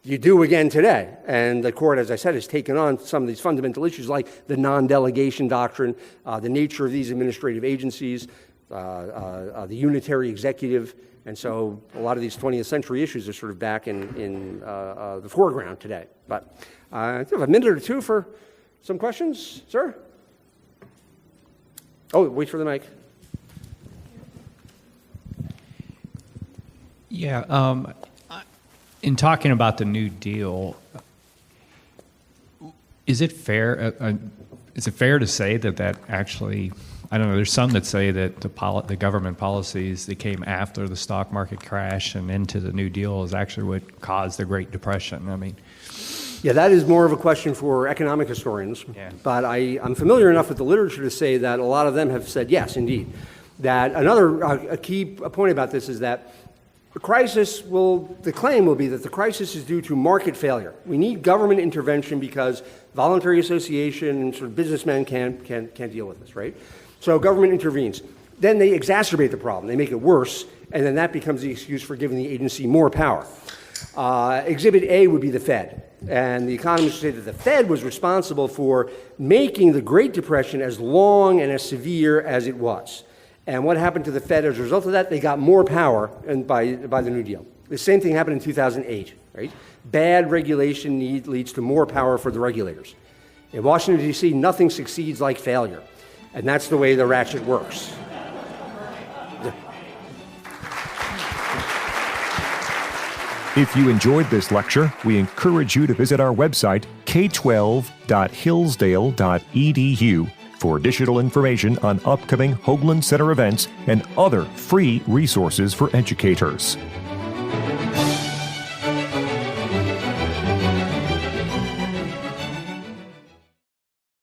You do again today, and the court, as I said, has taken on some of these fundamental issues like the non-delegation doctrine, the nature of these administrative agencies, the unitary executive, and so a lot of these 20th century issues are sort of back in the foreground today. But I think I have a minute or two for some questions, sir? Oh, wait for the mic. Yeah, in talking about the New Deal, is it fair? Is it fair to say that actually, I don't know. There's some that say that the government policies that came after the stock market crash and into the New Deal is actually what caused the Great Depression. I mean, yeah, that is more of a question for economic historians. Yeah. But I'm familiar enough with the literature to say that a lot of them have said yes, indeed. That a key point about this is that the claim will be that the crisis is due to market failure. We need government intervention because voluntary association and sort of businessmen can't deal with this, right? So government intervenes. Then they exacerbate the problem. They make it worse, and then that becomes the excuse for giving the agency more power. Exhibit A would be the Fed. And the economists say that the Fed was responsible for making the Great Depression as long and as severe as it was. And what happened to the Fed as a result of that? They got more power by the New Deal. The same thing happened in 2008, right? Bad regulation leads to more power for the regulators. In Washington, D.C., nothing succeeds like failure. And that's the way the ratchet works. If you enjoyed this lecture, we encourage you to visit our website, k12.hillsdale.edu, for additional information on upcoming Hoogland Center events and other free resources for educators.